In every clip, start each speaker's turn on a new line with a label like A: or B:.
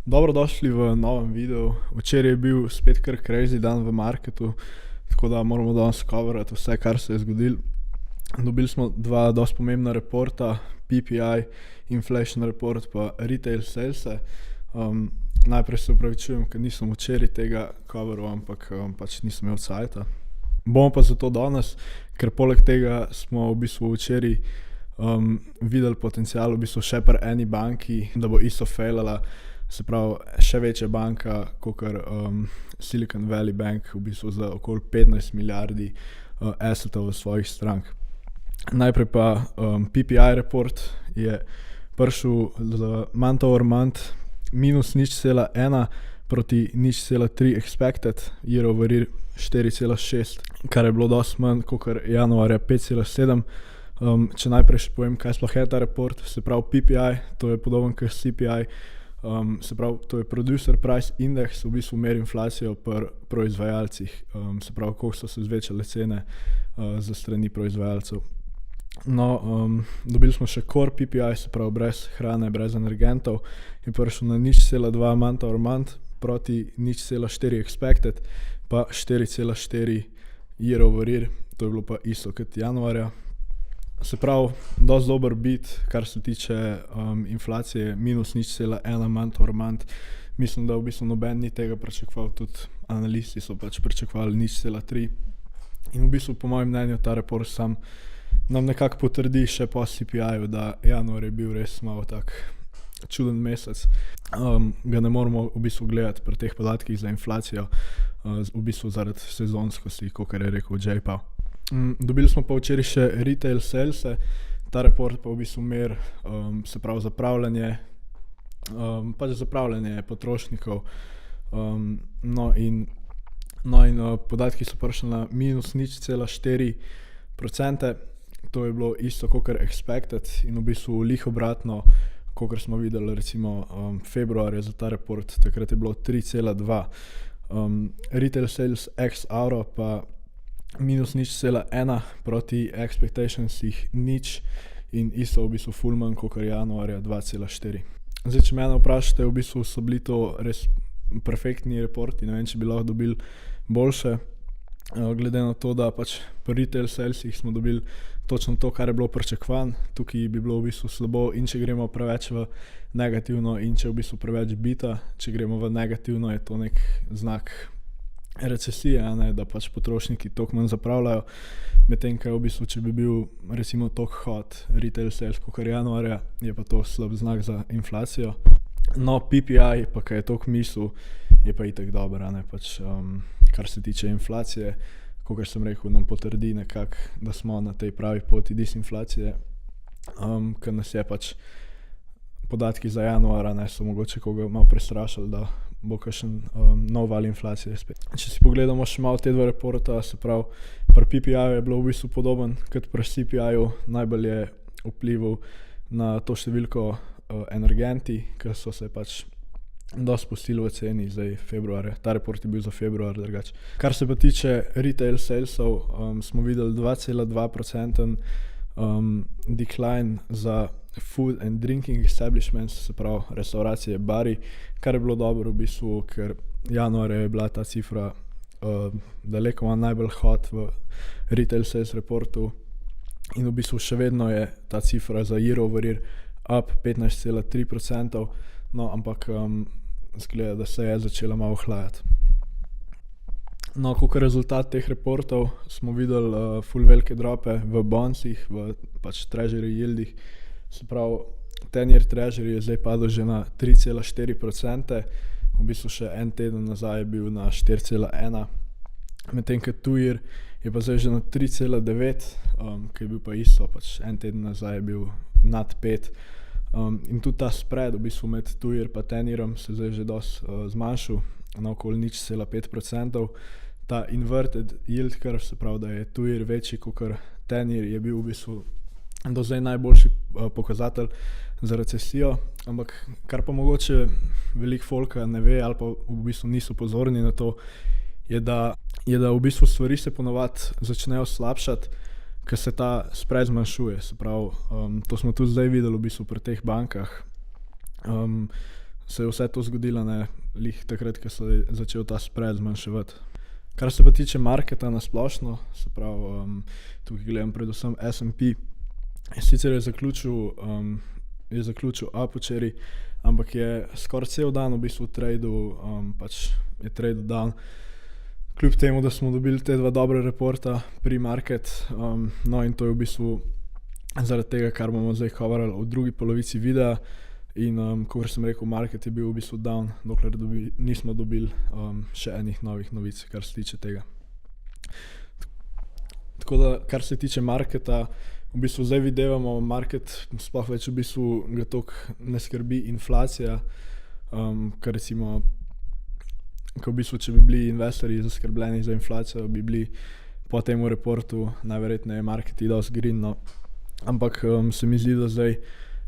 A: Dobrodošli v novem videu. Včeraj je bil spet kar crazy dan v marketu, tako da moramo danes coverati vse, kar se je zgodilo. Dobili smo dva dosti pomembna reporta, PPI, Inflation Report pa Retail Sales. Najprej se upravičujem, ker nisem včeraj tega coveral, ampak pač nisem imel cajta. Bomo pa zato danes, ker poleg tega smo v bistvu včeraj videli potencial v bistvu še pri eni banki, da bo isto failala. Se pravi, še večja banka, kakor Silicon Valley Bank, v bistvu za okoli 15 milijardi assetov v svojih strank. Najprej pa PPI report je prišel za month over month minus 0,1 proti 0,3 expected, year over year 4,6, kar je bilo dosti manj, kakor januarja 5,7. Če najprej še povem, kaj sploh je ta report, se pravi PPI, to je podoben kot CPI, se pravi, to je Producer Price Index, v bistvu meri inflacijo pri proizvajalcih, se pravi, koliko so se zvečale cene za strani proizvajalcev. No, dobili smo še Core PPI, se pravi, brez hrane, brez energentov, je prišel na 0,2 month over month proti 0,4 expected, pa 4,4 year over year, to je bilo pa isto kot januarja. Se pravi, dosti dober beat, kar se tiče inflacije, minus 0,1 month over month. Mislim, da v bistvu noben ni tega pričakoval, tudi analisti so pač pričakovali 0,3. In v bistvu, po mojem mnenju, ta report sam nam nekako potrdi še po CPI-ju, da januar je bil res malo tak čuden mesec. Ga ne moramo v bistvu gledati pri teh podatkih za inflacijo, v bistvu zaradi sezonskosti, kakor je rekel J-Paw. Dobili smo pa včeraj še Retail Sales, ta report pa v bistvu mer, se pravi zapravljanje potrošnikov, no in podatki so prišli na minus 0,4%, to je bilo isto kakor expected in v bistvu lih obratno, kakor smo videli recimo februarja za ta report, takrat je bilo 3,2. Retail Sales ex euro pa minus 0,1 proti expectationsih nič in isto v bistvu full manj kakor januarja 2,4. Zdaj, če mene vprašate, v bistvu so bili to res perfektni reporti, ne vem, če bi lahko dobili boljše, glede na to, da pač pri retail salesih smo dobili točno to, kar je bilo pričakovano. Tukaj bi bilo v bistvu slabo in če gremo preveč v negativno in če v bistvu preveč bita, če gremo v negativno, je to nek znak recesije, ne, da pač potrošniki toliko manj zapravljajo, medtem kaj v bistvu, če bi bil recimo toliko hot retail sales kakor januarja, je pa to slab znak za inflacijo. No, PPI pa kaj je toliko mislil, je pa itak dobro, ne, pač kar se tiče inflacije, kakor sem rekel, nam potrdi nekako, da smo na tej pravi poti disinflacije, ker nas je pač podatki za januara, ne, so mogoče koga malo prestrašili, da bo kakšen nov val inflacije spet. Če si pogledamo še malo te dva reporta, se pravi, pri PPI-ju je bilo v bistvu podoben kot pri CPI-ju, najbolj je vplival na to številko energenti, ker so se pač dosti spustili v ceni zdaj februarja. Ta report je bil za februar drugače. Kar se pa tiče retail salesov, smo videli 2,2% decline za food and drinking establishments, se pravi restauracije, bari, kar je bilo dobro v bistvu, ker januarja je bila ta cifra daleko najbolj hot v retail sales reportu in v bistvu še vedno je ta cifra za year over year up 15,3%, no, ampak zgleda, da se je začela malo ohlajati. No, kakor rezultat teh reportov smo videli full velike drope v bondsih, v pač treasury yieldih, se pravi 10-year treasury je zdaj padel že na 3,4%, v bistvu še en teden nazaj je bil na 4,1%, medtem ko 2-year je pa zdaj že na 3,9%, ki je bil pa isto, pač en teden nazaj je bil nad 5%. In tudi ta spread v bistvu med 2-year pa 10-yearom se zdaj že dosti zmanjšal na okoli 0,5%. Ta inverted yield curve, se pravi, da je 2-year večji kakor 10-year, je bil v bistvu do zdaj najboljši pokazatelj za recesijo, ampak kar pa mogoče veliko folka ne ve ali pa v bistvu niso pozorni na to, je da v bistvu stvari se ponovadi začnejo slabšati, ker se ta spread zmanjšuje. Se pravi, to smo tudi zdaj videli v bistvu pri teh bankah. se je vse to zgodilo, ne, lih takrat, ko se je začel ta spread zmanjševati. Kar se pa tiče marketa na splošno, se pravi, tukaj gledam predvsem S&P, sicer je zaključil up včeraj, ampak je skoraj cel dan v bistvu je trade down. Kljub temu, da smo dobili te dva dobra reporta pre-market, no in to je v bistvu zaradi tega, kar bomo zdaj coverali v drugi polovici videa in kot sem rekel, market je bil v bistvu down, dokler nismo dobili še enih novih novic, kar se tiče tega. Tako da, kar se tiče marketa, v bistvu zdaj videvamo market, sploh več v bistvu ga toliko ne skrbi inflacija, ker recimo, ko v bistvu, če bi bili investorji zaskrbljeni za inflacijo, bi bili po tem reportu najverjetneje marketi dosti green, no. Ampak se mi zdi, da zdaj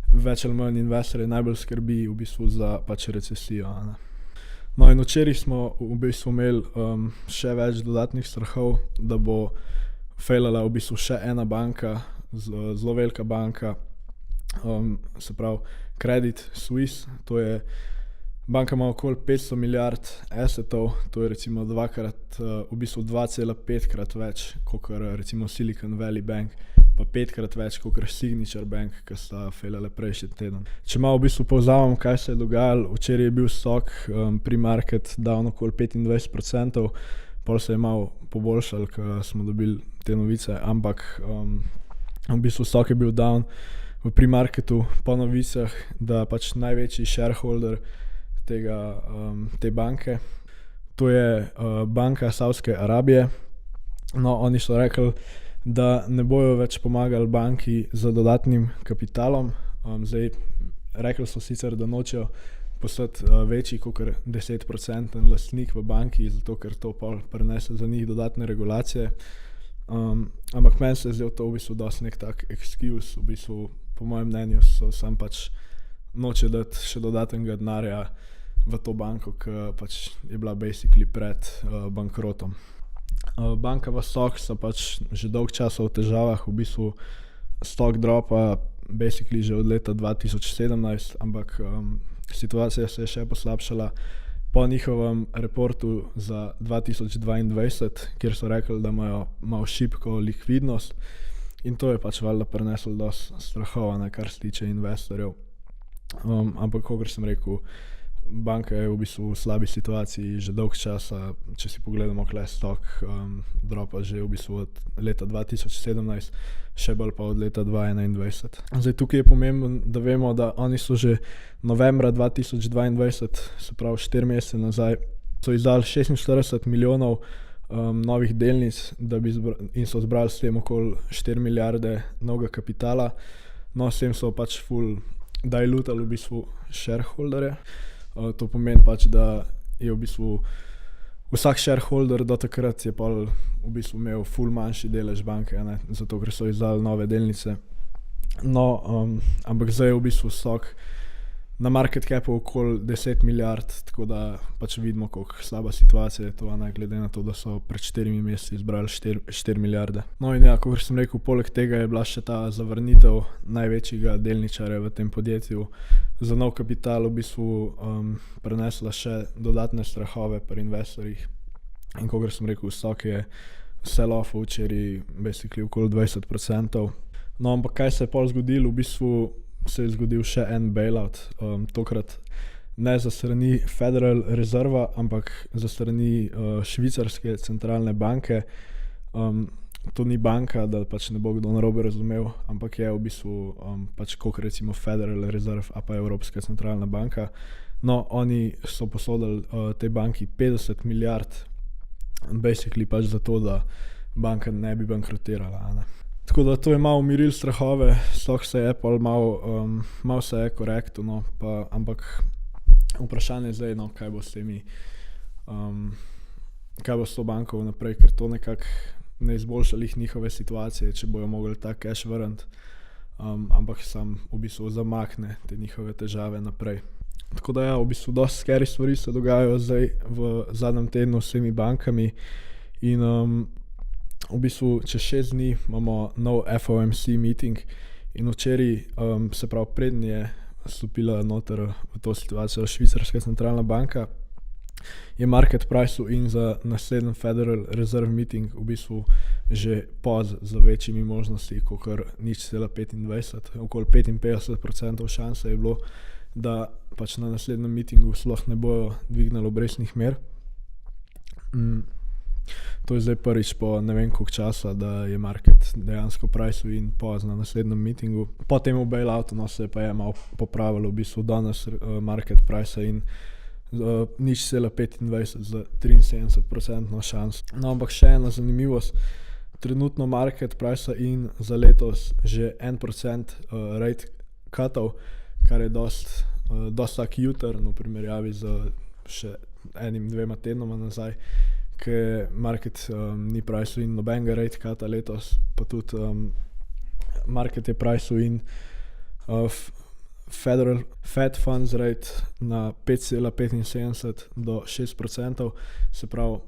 A: več ali manj investorje najbolj skrbi v bistvu za pač recesijo, ne. No in včeraj smo v bistvu imeli še več dodatnih strahov, da bo failala v bistvu še ena banka, zelo velika banka, se pravi Credit Suisse, to je banka ima okoli 500 milijard assetov, to je recimo v bistvu 2,5-krat več, kakor recimo Silicon Valley Bank, pa 5-krat več, kakor Signature Bank, ki sta failale prejšnji teden. Če malo v bistvu povzamem, kaj se je dogajalo, včeraj je bil stock pre-market down okoli 25%, pol se je malo poboljšal, ko smo dobili te novice, ampak v bistvu stock je bil down v pre-marketu po novicah, da pač največji shareholder te banke, to je banka Savdske Arabije. No, oni so rekli, da ne bojo več pomagali banki z dodatnim kapitalom. Zdaj, rekli so sicer, da nočejo postati večji kakor 10% lastnik v banki, zato ker to pol prinese za njih dodatne regulacije. Ampak meni se je zdel to v bistvu dosti nek tak excuse, v bistvu po mojem mnenju so sam pač noče dati še dodatnega denarja v to banko, ki pač je bila basically pred bankrotom. Banka v stock so pač že dolg časa v težavah, v bistvu stock dropa basically že od leta 2017, ampak situacija se je še poslabšala po njihovem reportu za 2022, kjer so rekli, da imajo malo šibko likvidnost in to je pač valjda prineslo dosti strahov, kar se tiče investorjev. Ampak, kakor sem rekel, banka je v bistvu v slabi situaciji že dolg časa, če si pogledamo kle stock dropa že v bistvu od leta 2017, še bolj pa od leta 2021. Zdaj tukaj je pomembno, da vemo, da oni so že novembra 2022, se pravi 4 mesece nazaj, so izdali 46 milijonov novih delnic in so zbrali s tem okoli 4 milijarde novega kapitala. No, s tem so pač full dilutali v bistvu shareholderje. To pomeni pač, da je v bistvu vsak shareholder do takrat je pa v bistvu imel full manjši delež banke, zato ker so izdali nove delnice. No, ampak zdaj je v bistvu stock na market capu okoli 10 milijard, tako da pač vidimo, koliko slaba situacija je to, glede na to, da so pred 4 meseci izbrali 4 milijarde. No in ja, kot sem rekel, poleg tega je bila še ta zavrnitev največjega delničarja v tem podjetju za nov kapital, v bistvu prenesla še dodatne strahove pri investorjih. In kot sem rekel, stock je sell-off včeraj basically okoli 20%. No, ampak kaj se je pol zgodilo, v bistvu se je zgodil še en bailout, tokrat ne za strani Federal Reserve, ampak za strani švicarske centralne banke. To ni banka, da pač ne bo kdo narobe razumel, ampak je v bistvu pač kot recimo Federal Reserve a pa Evropska centralna banka. No, oni so posodili tej banki 50 milijard, basically pač zato, da banka ne bi bankrotirala, Tako da to je malo umirilo strahove, stock se je pol malo se je korektil, no, ampak vprašanje zdaj, kaj bo s temi, kaj bo s to banko naprej, ker to nekako ne izboljša njihove situacije, če bojo mogli ta cash vrniti, ampak sam v bistvu zamakne te njihove težave naprej. Tako da ja, v bistvu dosti scary stvari se dogajajo zdaj v zadnjem tednu s temi bankami in v bistvu čez 6 dni imamo nov FOMC meeting in včeraj, se pravi prednji je stopila noter v to situacijo švicarska centralna banka, je market price in za naslednji Federal Reserve meeting v bistvu že poz z večjimi možnosti, kakor 0,25, okoli 55% šanse je bilo, da pač na naslednjem meetingu sploh ne bojo dvignili obrestnih mer. To je zdaj prvič po ne vem koliko časa, da je market dejansko price in poz na naslednjem meetingu. Po temu bailoutu se pa je malo popravilo, v bistvu danes market price in 0,25 z 73% šans. No, ampak še ena zanimivost, trenutno market price in za letos že 1% rate cutov, kar je dost tak jutr, v primerjavi z še enim, dvema tednoma nazaj, ker market ni price in nobenega rate cuta letos, pa tudi market je price in Fed funds rate na 5,75 do 6%, se pravi,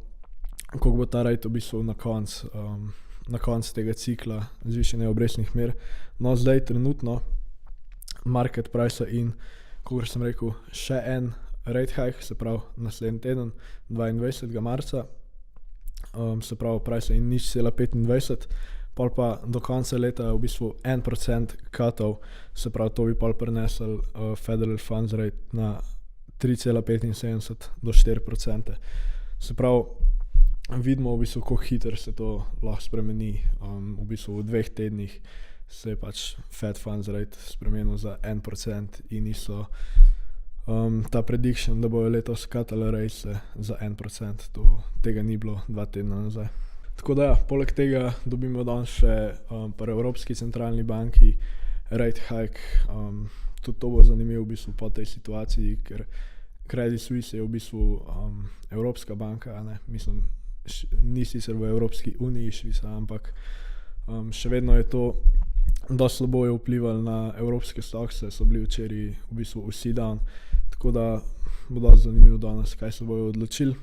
A: koliko bo ta rate v bistvu na koncu tega cikla zvišanja obrestnih mer. No, zdaj trenutno market price in, kakor sem rekel, še en rate hike, se pravi naslednji teden, 22. marca, se pravi price in 0,25, pol pa do konca leta v bistvu 1% cutov, se pravi to bi pol prinesel Federal Funds Rate na 3,75 do 4%. Se pravi, vidimo v bistvu, kako hitro se to lahko spremeni. V bistvu v 2 tednih se je pač Fed Funds Rate spremenil za 1% in niso ta prediction, da bojo letos cutali rate za 1%, tega ni bilo 2 tedna nazaj. Tako da ja, poleg tega dobimo danes še pri Evropski centralni banki rate hike. Tudi to bo zanimivo v bistvu po tej situaciji, ker Credit Suisse je v bistvu Evropska banka, ne? Mislim, ni sicer v Evropski uniji Švica, ampak še vedno je to dosti slabo je vplivalo na evropske stokse, so bili včeraj v bistvu vsi down, tako da bo dosti zanimivo danes, kaj se bojo odločili.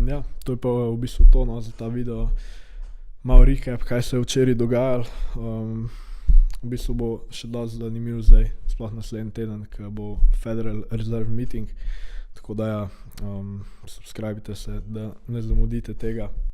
A: Ja, to je pa v bistvu to, no, za ta video. Malo recap, kaj se je včeraj dogajalo. V bistvu bo še dosti zanimiv zdaj, sploh naslednji teden, ko bo Federal Reserve meeting. Tako da ja, subscribite se, da ne zamudite tega.